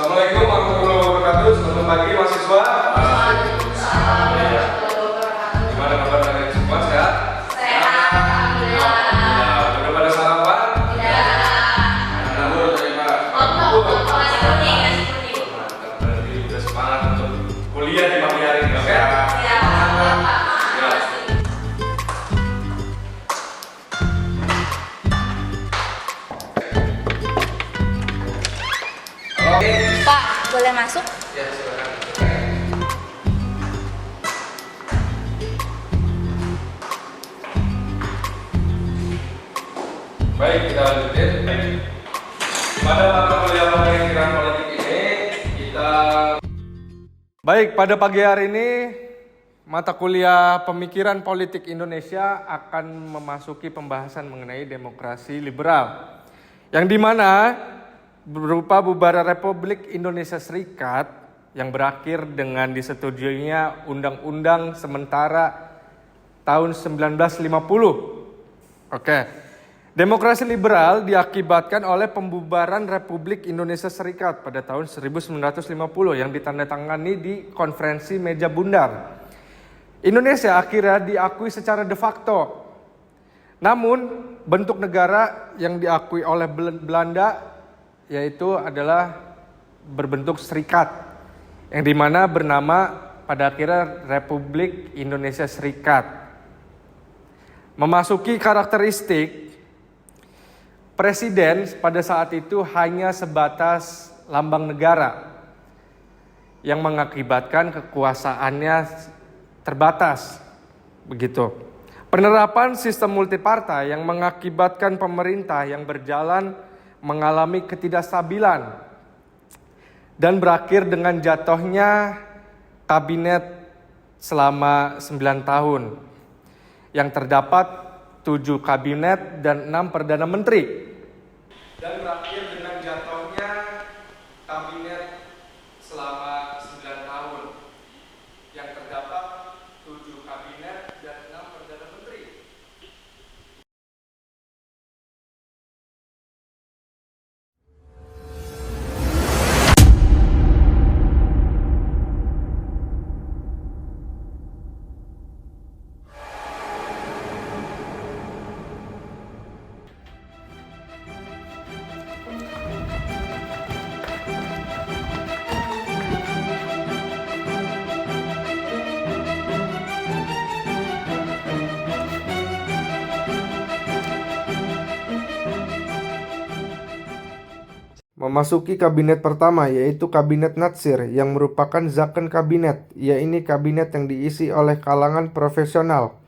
Assalamualaikum warahmatullahi wabarakatuh. Selamat pagi mahasiswa. Gimana kabar kalian semua? Sehat? Sehat, alhamdulillah. Udah pada sarapan? Udah. Terima. Masih kuning. Mantap, berarti udah semangat untuk kuliah di pagi hari ini, oke? Siap, Pak. Ya. Oke. Pak, boleh masuk? Ya, silakan. Baik, kita lanjutin. Pada mata kuliah pemikiran politik ini, kita pada pagi hari ini mata kuliah pemikiran politik Indonesia akan memasuki pembahasan mengenai demokrasi liberal, yang dimana berupa bubaran Republik Indonesia Serikat yang berakhir dengan disetujuinya Undang-Undang Sementara tahun 1950. Oke. Demokrasi liberal diakibatkan oleh pembubaran Republik Indonesia Serikat pada tahun 1950 yang ditandatangani di Konferensi Meja Bundar. Indonesia akhirnya diakui secara de facto. Namun, bentuk negara yang diakui oleh Belanda yaitu adalah berbentuk serikat, yang dimana bernama pada akhirnya Republik Indonesia Serikat. Memasuki karakteristik, presiden pada saat itu hanya sebatas lambang negara yang mengakibatkan kekuasaannya terbatas. Begitu. Penerapan sistem multipartai yang mengakibatkan pemerintah yang berjalan mengalami ketidakstabilan dan berakhir dengan jatuhnya kabinet selama 9 tahun yang terdapat 7 kabinet dan 6 perdana menteri, dan berakhir dengan jatuhnya kabinet selama 9 tahun yang terdapat 7 kabinet dan 6 perdana menteri. Memasuki kabinet pertama yaitu Kabinet Natsir yang merupakan zakon kabinet, yaitu kabinet yang diisi oleh kalangan profesional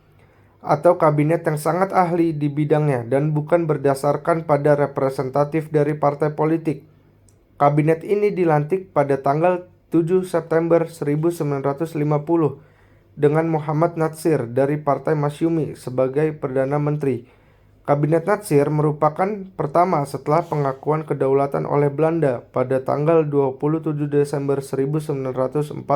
atau kabinet yang sangat ahli di bidangnya dan bukan berdasarkan pada representatif dari partai politik. Kabinet ini dilantik pada tanggal 7 September 1950 dengan Muhammad Natsir dari Partai Masyumi sebagai Perdana Menteri. Kabinet Natsir merupakan pertama setelah pengakuan kedaulatan oleh Belanda pada tanggal 27 Desember 1949.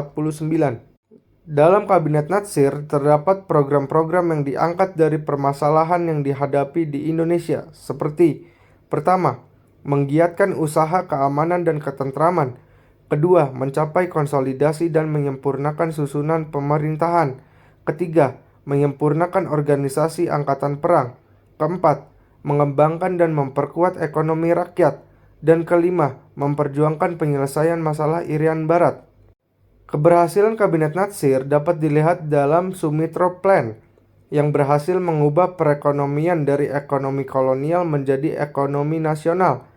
Dalam Kabinet Natsir terdapat program-program yang diangkat dari permasalahan yang dihadapi di Indonesia, seperti: pertama, menggiatkan usaha keamanan dan ketentraman; kedua, mencapai konsolidasi dan menyempurnakan susunan pemerintahan; ketiga, menyempurnakan organisasi angkatan perang; keempat, mengembangkan dan memperkuat ekonomi rakyat; dan kelima, memperjuangkan penyelesaian masalah Irian Barat. Keberhasilan Kabinet Natsir dapat dilihat dalam Sumitra Plan yang berhasil mengubah perekonomian dari ekonomi kolonial menjadi ekonomi nasional.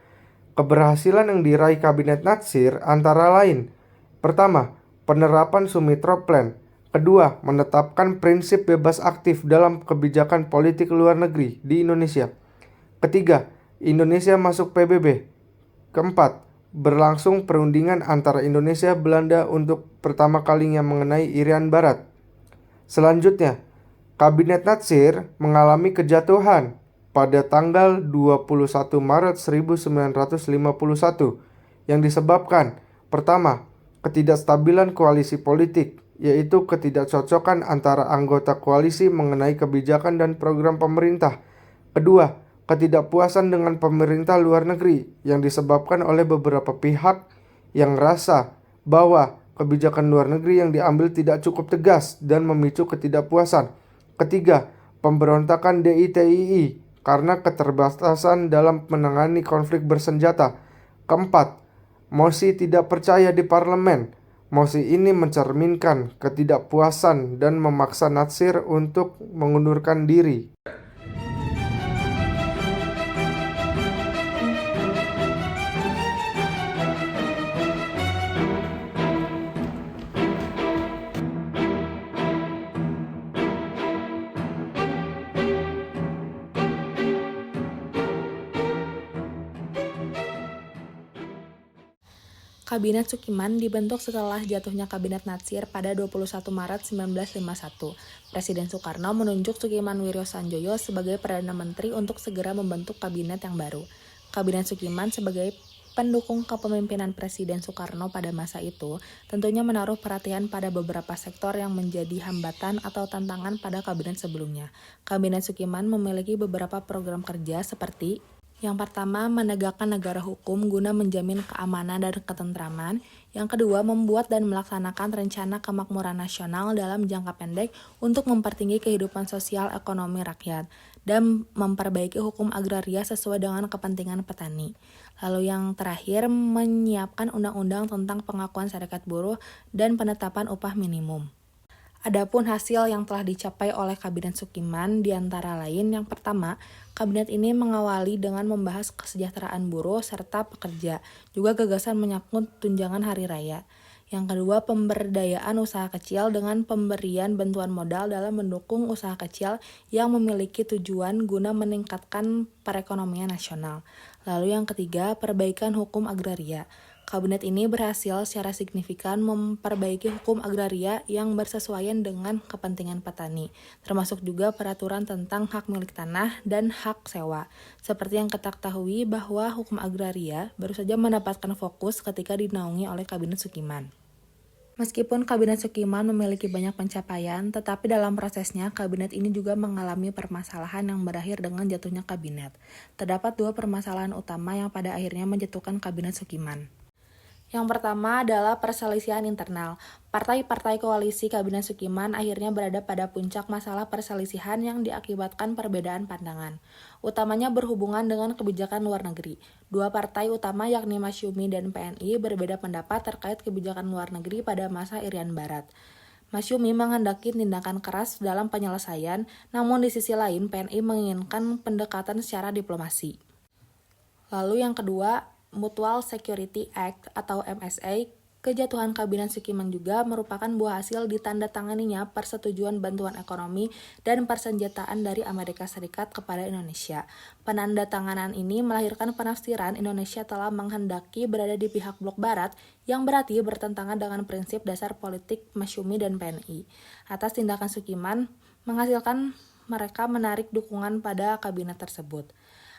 Keberhasilan yang diraih Kabinet Natsir antara lain: pertama, penerapan Sumitra Plan; kedua, menetapkan prinsip bebas aktif dalam kebijakan politik luar negeri di Indonesia; ketiga, Indonesia masuk PBB; keempat, berlangsung perundingan antara Indonesia Belanda untuk pertama kalinya mengenai Irian Barat. Selanjutnya, Kabinet Natsir mengalami kejatuhan pada tanggal 21 Maret 1951 yang disebabkan: pertama, ketidakstabilan koalisi politik, yaitu ketidakcocokan antara anggota koalisi mengenai kebijakan dan program pemerintah; kedua, ketidakpuasan dengan pemerintah luar negeri yang disebabkan oleh beberapa pihak yang rasa bahwa kebijakan luar negeri yang diambil tidak cukup tegas dan memicu ketidakpuasan. Ketiga, pemberontakan DITII karena keterbatasan dalam menangani konflik bersenjata. Keempat, mosi tidak percaya di parlemen. Mosi ini mencerminkan ketidakpuasan dan memaksa Natsir untuk mengundurkan diri. Kabinet Sukiman dibentuk setelah jatuhnya Kabinet Natsir pada 21 Maret 1951. Presiden Soekarno menunjuk Sukiman Wiryosanjoyo sebagai Perdana Menteri untuk segera membentuk kabinet yang baru. Kabinet Sukiman sebagai pendukung kepemimpinan Presiden Soekarno pada masa itu tentunya menaruh perhatian pada beberapa sektor yang menjadi hambatan atau tantangan pada kabinet sebelumnya. Kabinet Sukiman memiliki beberapa program kerja seperti: yang pertama, menegakkan negara hukum guna menjamin keamanan dan ketentraman. Yang kedua, membuat dan melaksanakan rencana kemakmuran nasional dalam jangka pendek untuk mempertinggi kehidupan sosial ekonomi rakyat dan memperbaiki hukum agraria sesuai dengan kepentingan petani. Lalu yang terakhir, menyiapkan undang-undang tentang pengakuan serikat buruh dan penetapan upah minimum. Adapun hasil yang telah dicapai oleh Kabinet Sukiman diantara lain: yang pertama, kabinet ini mengawali dengan membahas kesejahteraan buruh serta pekerja, juga gagasan menyangkut tunjangan hari raya. Yang kedua, pemberdayaan usaha kecil dengan pemberian bantuan modal dalam mendukung usaha kecil yang memiliki tujuan guna meningkatkan perekonomian nasional. Lalu yang ketiga, perbaikan hukum agraria. Kabinet ini berhasil secara signifikan memperbaiki hukum agraria yang bersesuaian dengan kepentingan petani, termasuk juga peraturan tentang hak milik tanah dan hak sewa. Seperti yang kita ketahui bahwa hukum agraria baru saja mendapatkan fokus ketika dinaungi oleh Kabinet Sukiman. Meskipun Kabinet Sukiman memiliki banyak pencapaian, tetapi dalam prosesnya kabinet ini juga mengalami permasalahan yang berakhir dengan jatuhnya kabinet. Terdapat dua permasalahan utama yang pada akhirnya menjatuhkan Kabinet Sukiman. Yang pertama adalah perselisihan internal. Partai-partai koalisi Kabinet Sukiman akhirnya berada pada puncak masalah perselisihan yang diakibatkan perbedaan pandangan, utamanya berhubungan dengan kebijakan luar negeri. Dua partai utama yakni Masyumi dan PNI berbeda pendapat terkait kebijakan luar negeri pada masa Irian Barat. Masyumi menghendaki tindakan keras dalam penyelesaian, namun di sisi lain PNI menginginkan pendekatan secara diplomasi. Lalu yang kedua, Mutual Security Act atau MSA. Kejatuhan Kabinet Sukiman juga merupakan buah hasil ditandatanganinya persetujuan bantuan ekonomi dan persenjataan dari Amerika Serikat kepada Indonesia. Penandatanganan ini melahirkan penafsiran Indonesia telah menghendaki berada di pihak blok barat, yang berarti bertentangan dengan prinsip dasar politik Masyumi dan PNI. Atas tindakan Sukiman menghasilkan mereka menarik dukungan pada kabinet tersebut.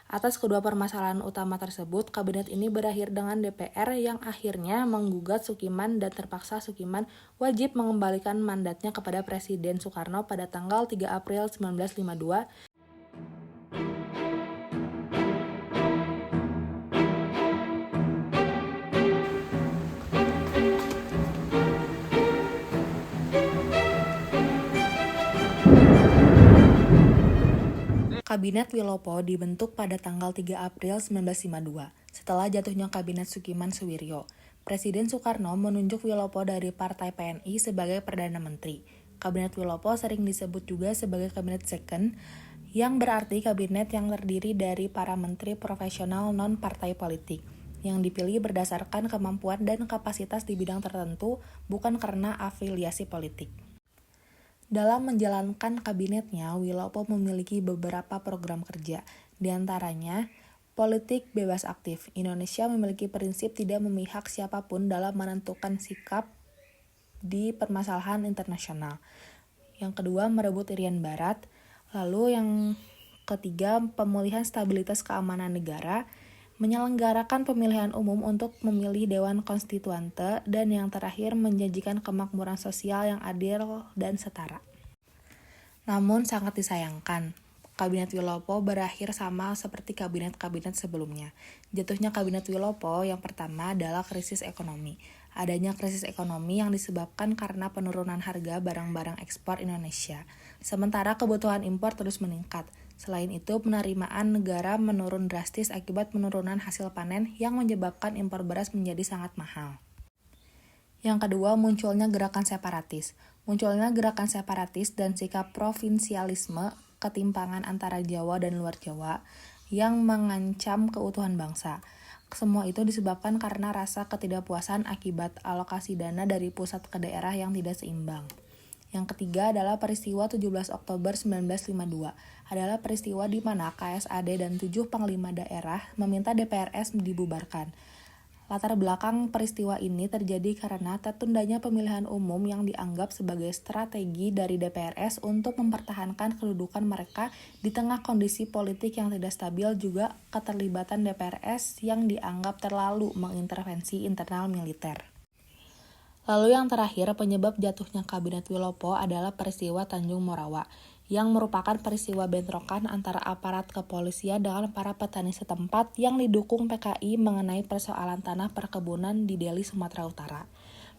Atas kedua permasalahan utama tersebut, kabinet ini berakhir dengan DPR yang akhirnya menggugat Sukiman dan terpaksa Sukiman wajib mengembalikan mandatnya kepada Presiden Soekarno pada tanggal 3 April 1952. Kabinet Wilopo dibentuk pada tanggal 3 April 1952, setelah jatuhnya Kabinet Sukiman Suwiryo. Presiden Soekarno menunjuk Wilopo dari Partai PNI sebagai Perdana Menteri. Kabinet Wilopo sering disebut juga sebagai Kabinet Second, yang berarti kabinet yang terdiri dari para menteri profesional non-partai politik, yang dipilih berdasarkan kemampuan dan kapasitas di bidang tertentu, bukan karena afiliasi politik. Dalam menjalankan kabinetnya, Wilopo memiliki beberapa program kerja, di antaranya politik bebas aktif. Indonesia memiliki prinsip tidak memihak siapapun dalam menentukan sikap di permasalahan internasional. Yang kedua, merebut Irian Barat. Lalu yang ketiga, pemulihan stabilitas keamanan negara, menyelenggarakan pemilihan umum untuk memilih Dewan Konstituante, dan yang terakhir menjanjikan kemakmuran sosial yang adil dan setara. Namun sangat disayangkan, Kabinet Wilopo berakhir sama seperti kabinet-kabinet sebelumnya. Jatuhnya Kabinet Wilopo yang pertama adalah krisis ekonomi. Adanya krisis ekonomi yang disebabkan karena penurunan harga barang-barang ekspor Indonesia. Sementara kebutuhan impor terus meningkat. Selain itu, penerimaan negara menurun drastis akibat penurunan hasil panen yang menyebabkan impor beras menjadi sangat mahal. Yang kedua, munculnya gerakan separatis. Munculnya gerakan separatis dan sikap provinsialisme, ketimpangan antara Jawa dan luar Jawa, yang mengancam keutuhan bangsa. Semua itu disebabkan karena rasa ketidakpuasan akibat alokasi dana dari pusat ke daerah yang tidak seimbang. Yang ketiga adalah peristiwa 17 Oktober 1952. Adalah peristiwa di mana KSAD dan 7 panglima daerah meminta DPRS dibubarkan. Latar belakang peristiwa ini terjadi karena tertundanya pemilihan umum yang dianggap sebagai strategi dari DPRS untuk mempertahankan kedudukan mereka di tengah kondisi politik yang tidak stabil, juga keterlibatan DPRS yang dianggap terlalu mengintervensi internal militer. Lalu yang terakhir, penyebab jatuhnya Kabinet Wilopo adalah peristiwa Tanjung Morawa, yang merupakan peristiwa bentrokan antara aparat kepolisian dengan para petani setempat yang didukung PKI mengenai persoalan tanah perkebunan di Deli, Sumatera Utara.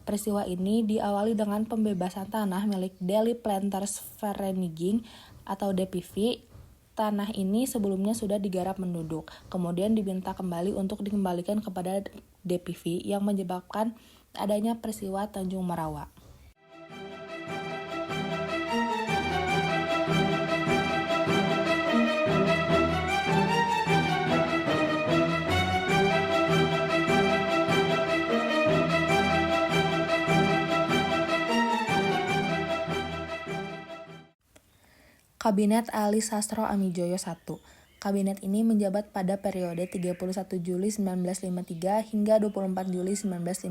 Peristiwa ini diawali dengan pembebasan tanah milik Deli Planters Vereniging atau DPV. Tanah ini sebelumnya sudah digarap penduduk, kemudian diminta kembali untuk dikembalikan kepada DPV yang menyebabkan adanya peristiwa Tanjung Morawa. Kabinet Ali Sastro Amijoyo I. Kabinet ini menjabat pada periode 31 Juli 1953 hingga 24 Juli 1955.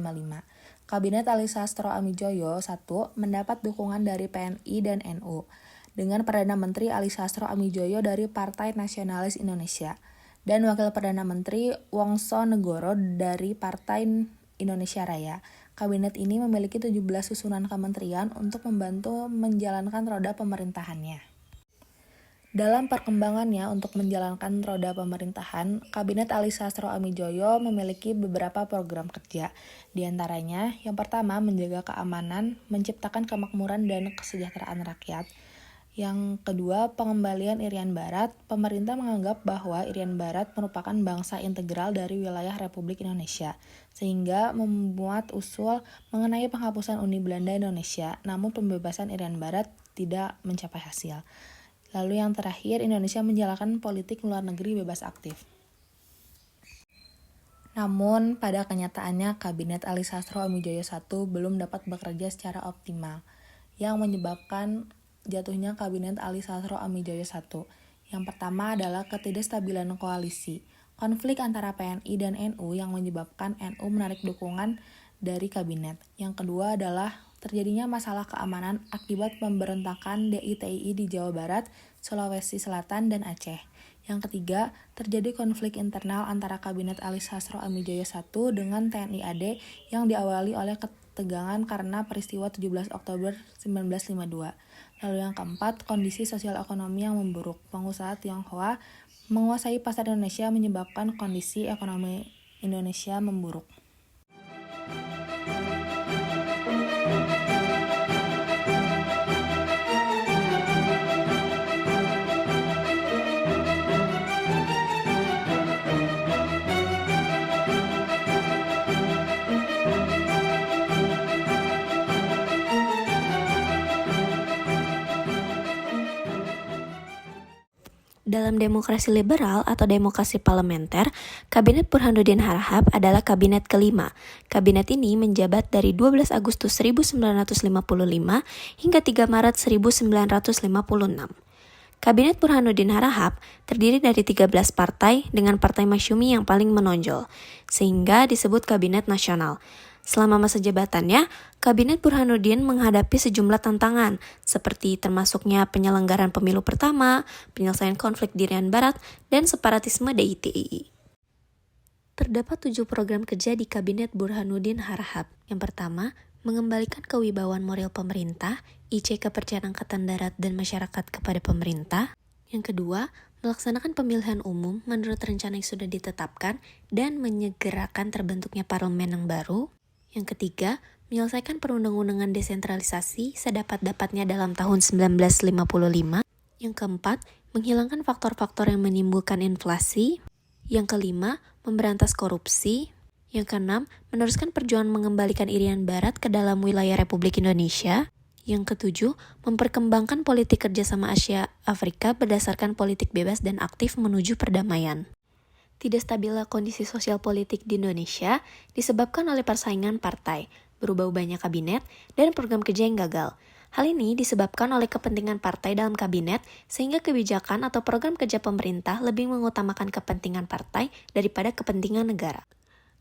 Kabinet Ali Sastro Amijoyo I mendapat dukungan dari PNI dan NU, dengan Perdana Menteri Ali Sastro Amijoyo dari Partai Nasionalis Indonesia, dan Wakil Perdana Menteri Wongso Negoro dari Partai Indonesia Raya. Kabinet ini memiliki 17 susunan kementerian untuk membantu menjalankan roda pemerintahannya. Dalam perkembangannya untuk menjalankan roda pemerintahan, Kabinet Ali Sastro Amijoyo memiliki beberapa program kerja. Di antaranya, yang pertama menjaga keamanan, menciptakan kemakmuran dan kesejahteraan rakyat. Yang kedua, pengembalian Irian Barat. Pemerintah menganggap bahwa Irian Barat merupakan bangsa integral dari wilayah Republik Indonesia, sehingga membuat usul mengenai penghapusan Uni Belanda Indonesia, namun pembebasan Irian Barat tidak mencapai hasil. Lalu yang terakhir, Indonesia menjalankan politik luar negeri bebas aktif. Namun, pada kenyataannya Kabinet Ali Sastro Amijoyo I belum dapat bekerja secara optimal, yang menyebabkan jatuhnya Kabinet Ali Sastro Amijoyo I. Yang pertama adalah ketidakstabilan koalisi, konflik antara PNI dan NU yang menyebabkan NU menarik dukungan dari kabinet. Yang kedua adalah terjadinya masalah keamanan akibat pemberontakan DITII di Jawa Barat, Sulawesi Selatan, dan Aceh. Yang ketiga, terjadi konflik internal antara Kabinet Ali Sastro Amijoyo I dengan TNI AD yang diawali oleh ketegangan karena peristiwa 17 Oktober 1952. Lalu yang keempat, kondisi sosial ekonomi yang memburuk. Pengusaha Tionghoa menguasai pasar Indonesia menyebabkan kondisi ekonomi Indonesia memburuk. Dalam demokrasi liberal atau demokrasi parlementer, Kabinet Burhanuddin Harahap adalah kabinet kelima. Kabinet ini menjabat dari 12 Agustus 1955 hingga 3 Maret 1956. Kabinet Burhanuddin Harahap terdiri dari 13 partai dengan Partai Masyumi yang paling menonjol, sehingga disebut Kabinet Nasional. Selama masa jabatannya, Kabinet Burhanuddin menghadapi sejumlah tantangan, seperti termasuknya penyelenggaraan pemilu pertama, penyelesaian konflik di Irian Barat, dan separatisme DITII. Terdapat 7 program kerja di Kabinet Burhanuddin Harahap. Yang pertama, mengembalikan kewibawaan moral pemerintah, IC kepercayaan Angkatan Darat dan masyarakat kepada pemerintah. Yang kedua, melaksanakan pemilihan umum menurut rencana yang sudah ditetapkan dan menyegerakan terbentuknya parlemen yang baru. Yang ketiga, menyelesaikan perundang-undangan desentralisasi sedapat-dapatnya dalam tahun 1955. Yang keempat, menghilangkan faktor-faktor yang menimbulkan inflasi. Yang kelima, memberantas korupsi. Yang keenam, meneruskan perjuangan mengembalikan Irian Barat ke dalam wilayah Republik Indonesia. Yang ketujuh, memperkembangkan politik kerjasama Asia-Afrika berdasarkan politik bebas dan aktif menuju perdamaian. Tidak stabilnya kondisi sosial politik di Indonesia disebabkan oleh persaingan partai, berubah-ubahnya kabinet, dan program kerja yang gagal. Hal ini disebabkan oleh kepentingan partai dalam kabinet, sehingga kebijakan atau program kerja pemerintah lebih mengutamakan kepentingan partai daripada kepentingan negara.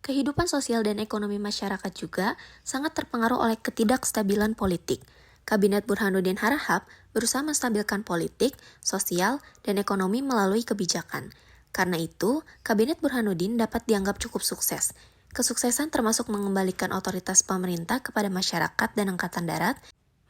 Kehidupan sosial dan ekonomi masyarakat juga sangat terpengaruh oleh ketidakstabilan politik. Kabinet Burhanuddin Harahap berusaha menstabilkan politik, sosial, dan ekonomi melalui kebijakan. Karena itu, Kabinet Burhanuddin dapat dianggap cukup sukses. Kesuksesan termasuk mengembalikan otoritas pemerintah kepada masyarakat dan angkatan darat,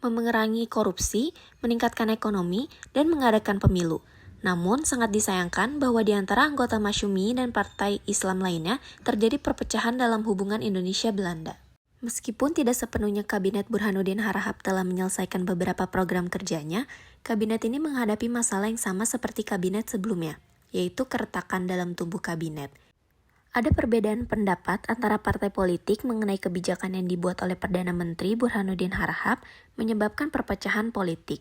memerangi korupsi, meningkatkan ekonomi, dan mengadakan pemilu. Namun, sangat disayangkan bahwa di antara anggota Masyumi dan partai Islam lainnya terjadi perpecahan dalam hubungan Indonesia-Belanda. Meskipun tidak sepenuhnya Kabinet Burhanuddin Harahap telah menyelesaikan beberapa program kerjanya, kabinet ini menghadapi masalah yang sama seperti kabinet sebelumnya, yaitu keretakan dalam tubuh kabinet. Ada perbedaan pendapat antara partai politik mengenai kebijakan yang dibuat oleh Perdana Menteri Burhanuddin Harahap menyebabkan perpecahan politik.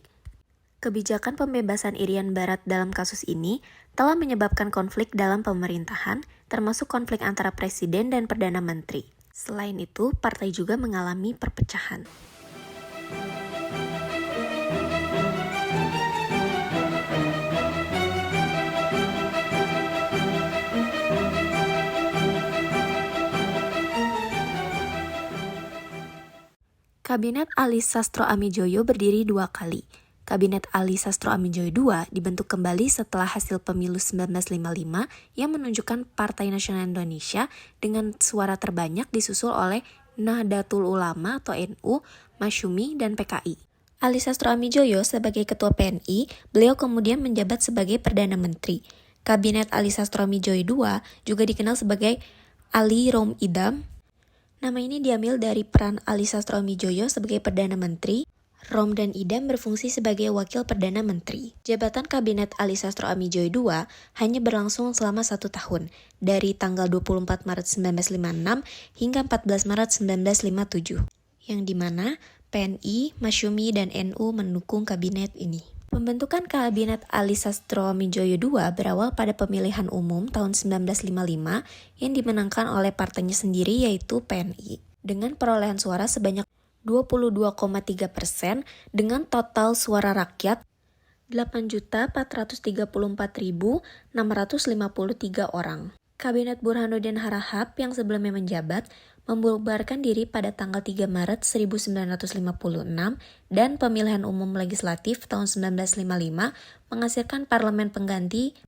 Kebijakan pembebasan Irian Barat dalam kasus ini telah menyebabkan konflik dalam pemerintahan, termasuk konflik antara presiden dan Perdana Menteri. Selain itu, partai juga mengalami perpecahan. Kabinet Ali Sastro Amijoyo berdiri 2 kali. Kabinet Ali Sastro Amijoyo II dibentuk kembali setelah hasil pemilu 1955 yang menunjukkan Partai Nasional Indonesia dengan suara terbanyak disusul oleh Nahdlatul Ulama atau NU, Masyumi, dan PKI. Ali Sastro Amijoyo sebagai Ketua PNI, beliau kemudian menjabat sebagai Perdana Menteri. Kabinet Ali Sastro Amijoyo II juga dikenal sebagai Ali Rom Idam. Nama ini diambil dari peran Ali Sastro Amijoyo sebagai Perdana Menteri. Rom dan Idam berfungsi sebagai Wakil Perdana Menteri. Jabatan Kabinet Ali Sastro Amijoyo II hanya berlangsung selama 1 tahun, dari tanggal 24 Maret 1956 hingga 14 Maret 1957, yang dimana PNI, Masyumi, dan NU mendukung kabinet ini. Pembentukan Kabinet Ali Sastro Amijoyo II berawal pada pemilihan umum tahun 1955 yang dimenangkan oleh partainya sendiri yaitu PNI, dengan perolehan suara sebanyak 22,3% dengan total suara rakyat 8.434.653 orang. Kabinet Burhanuddin Harahap yang sebelumnya menjabat membubarkan diri pada tanggal 3 Maret 1956 dan pemilihan umum legislatif tahun 1955 menghasilkan parlemen pengganti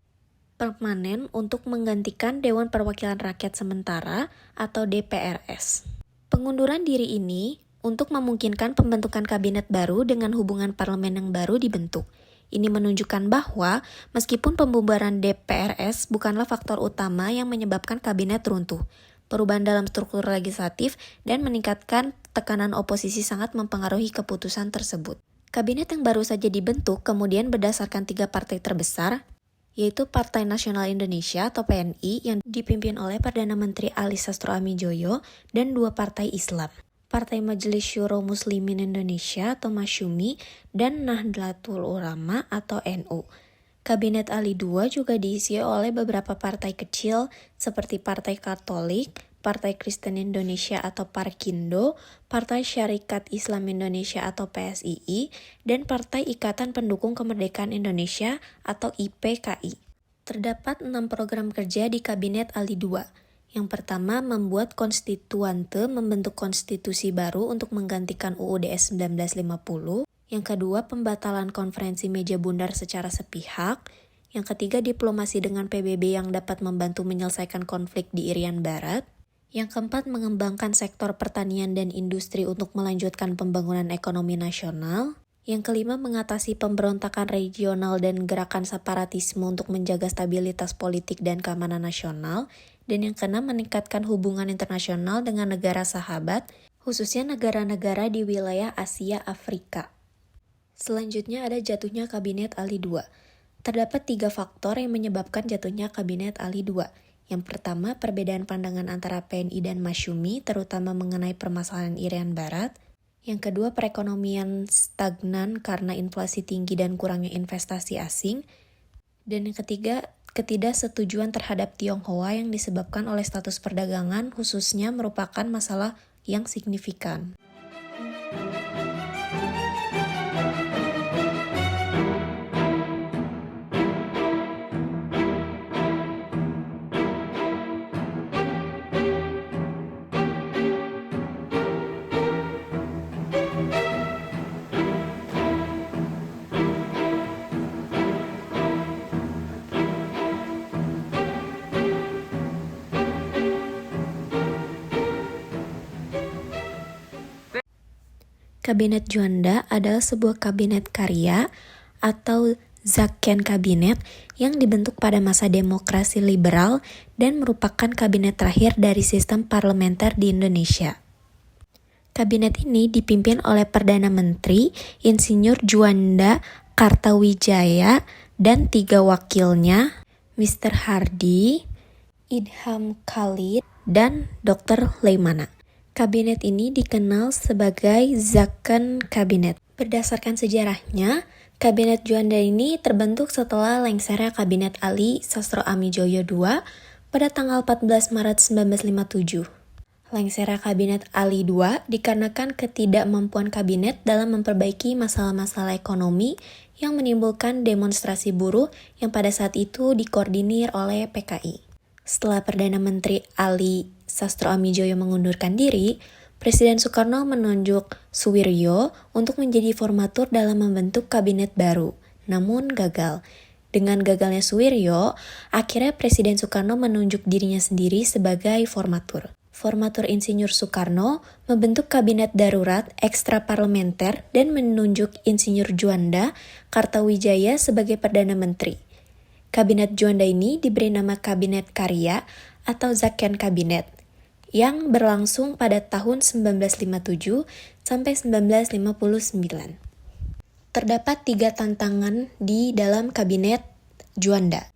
permanen untuk menggantikan Dewan Perwakilan Rakyat Sementara atau DPRS. Pengunduran diri ini untuk memungkinkan pembentukan kabinet baru dengan hubungan parlemen yang baru dibentuk. Ini menunjukkan bahwa meskipun pembubaran DPRS bukanlah faktor utama yang menyebabkan kabinet runtuh, perubahan dalam struktur legislatif dan meningkatkan tekanan oposisi sangat mempengaruhi keputusan tersebut. Kabinet yang baru saja dibentuk kemudian berdasarkan 3 partai terbesar, yaitu Partai Nasional Indonesia atau PNI yang dipimpin oleh Perdana Menteri Ali Sastro Amijoyo dan 2 partai Islam. Partai Majelis Syuro Muslimin Indonesia atau Masyumi, dan Nahdlatul Ulama atau NU. Kabinet Ali II juga diisi oleh beberapa partai kecil seperti Partai Katolik, Partai Kristen Indonesia atau Parkindo, Partai Syarikat Islam Indonesia atau PSII, dan Partai Ikatan Pendukung Kemerdekaan Indonesia atau IPKI. Terdapat 6 program kerja di Kabinet Ali II. Yang pertama, membuat konstituante membentuk konstitusi baru untuk menggantikan UUD 1950. Yang kedua, pembatalan konferensi meja bundar secara sepihak. Yang ketiga, diplomasi dengan PBB yang dapat membantu menyelesaikan konflik di Irian Barat. Yang keempat, mengembangkan sektor pertanian dan industri untuk melanjutkan pembangunan ekonomi nasional. Yang kelima, mengatasi pemberontakan regional dan gerakan separatisme untuk menjaga stabilitas politik dan keamanan nasional. Dan yang keenam, meningkatkan hubungan internasional dengan negara sahabat, khususnya negara-negara di wilayah Asia Afrika. Selanjutnya ada jatuhnya Kabinet Ali II. Terdapat 3 faktor yang menyebabkan jatuhnya Kabinet Ali II. Yang pertama, perbedaan pandangan antara PNI dan Masyumi, terutama mengenai permasalahan Irian Barat. Yang kedua, perekonomian stagnan karena inflasi tinggi dan kurangnya investasi asing. Dan yang ketiga, ketidaksetujuan terhadap Tionghoa yang disebabkan oleh status perdagangan, khususnya merupakan masalah yang signifikan. Kabinet Juanda adalah sebuah kabinet karya atau Zaken Kabinet yang dibentuk pada masa demokrasi liberal dan merupakan kabinet terakhir dari sistem parlementer di Indonesia. Kabinet ini dipimpin oleh Perdana Menteri Insinyur Juanda Kartawijaya dan 3 wakilnya, Mr. Hardi, Idham Khalid, dan Dr. Leimana. Kabinet ini dikenal sebagai Zaken Kabinet. Berdasarkan sejarahnya, Kabinet Juanda ini terbentuk setelah lengsernya Kabinet Ali Sastroamidjojo II pada tanggal 14 Maret 1957. Lengsernya Kabinet Ali II dikarenakan ketidakmampuan kabinet dalam memperbaiki masalah-masalah ekonomi yang menimbulkan demonstrasi buruh yang pada saat itu dikoordinir oleh PKI. Setelah Perdana Menteri Ali Sastroamidjojo mengundurkan diri, Presiden Soekarno menunjuk Suwiryo untuk menjadi formatur dalam membentuk kabinet baru, namun gagal. Dengan gagalnya Suwiryo, akhirnya Presiden Soekarno menunjuk dirinya sendiri sebagai formatur. Formatur Insinyur Soekarno membentuk kabinet darurat ekstraparlementer dan menunjuk Insinyur Juanda Kartawijaya sebagai Perdana Menteri. Kabinet Juanda ini diberi nama Kabinet Karya atau Zaken Kabinet yang berlangsung pada tahun 1957 sampai 1959. Terdapat 3 tantangan di dalam Kabinet Juanda.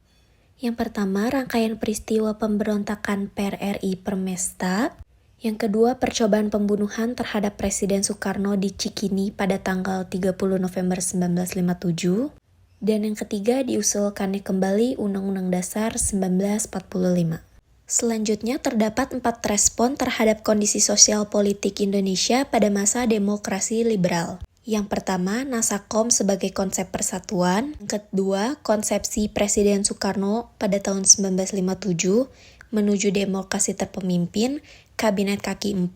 Yang pertama, rangkaian peristiwa pemberontakan PRRI Permesta. Yang kedua, percobaan pembunuhan terhadap Presiden Soekarno di Cikini pada tanggal 30 November 1957. Dan yang ketiga, diusulkannya kembali Undang-Undang Dasar 1945. Selanjutnya, terdapat 4 respon terhadap kondisi sosial politik Indonesia pada masa demokrasi liberal. Yang pertama, Nasakom sebagai konsep persatuan. Yang kedua, konsepsi Presiden Soekarno pada tahun 1957 menuju demokrasi terpemimpin, Kabinet Kaki 4,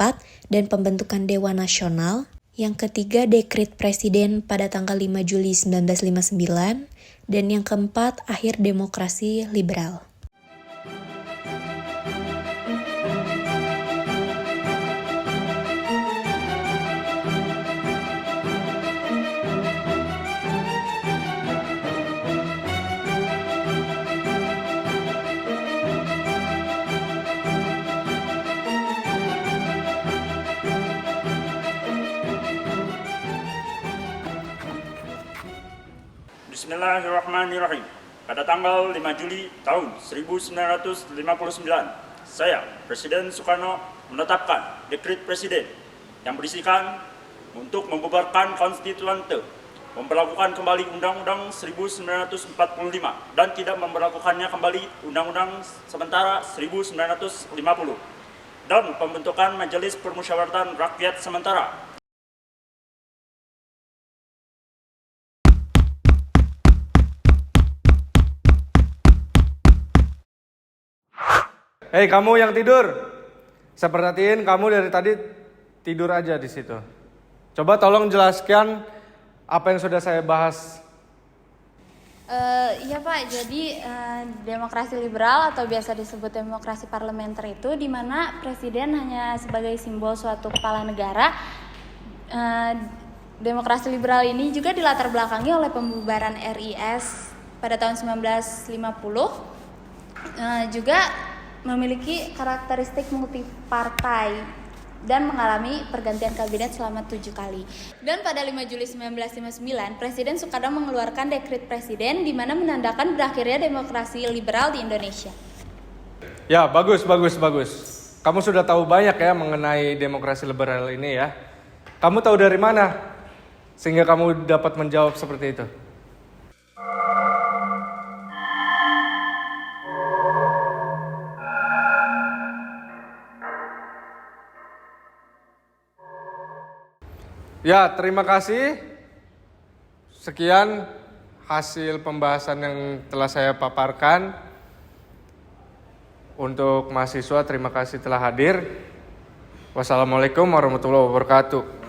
dan pembentukan Dewan Nasional. Yang ketiga, Dekret Presiden pada tanggal 5 Juli 1959. Dan yang keempat, akhir demokrasi liberal. Bismillahirrahmanirrahim. Pada tanggal 5 Juli tahun 1959, saya, Presiden Soekarno, menetapkan Dekret Presiden yang berisikan untuk membubarkan Konstituante, memberlakukan kembali Undang-Undang 1945 dan tidak memberlakukannya kembali Undang-Undang sementara 1950 dan pembentukan Majelis Permusyawaratan Rakyat Sementara. Hei kamu yang tidur, saya perhatiin kamu dari tadi tidur aja di situ. Coba tolong jelaskan apa yang sudah saya bahas. Iya Pak, jadi demokrasi liberal atau biasa disebut demokrasi parlementer itu di mana presiden hanya sebagai simbol suatu kepala negara Demokrasi liberal ini juga dilatar belakangi oleh pembubaran RIS pada tahun 1950, juga memiliki karakteristik multipartai dan mengalami pergantian kabinet selama 7 kali. Dan pada 5 Juli 1959, Presiden Soekarno mengeluarkan dekret presiden di mana menandakan berakhirnya demokrasi liberal di Indonesia. Ya, bagus. Kamu sudah tahu banyak ya mengenai demokrasi liberal ini ya. Kamu tahu dari mana sehingga kamu dapat menjawab seperti itu? Ya, terima kasih. Sekian hasil pembahasan yang telah saya paparkan. Untuk mahasiswa, terima kasih telah hadir. Wassalamualaikum warahmatullahi wabarakatuh.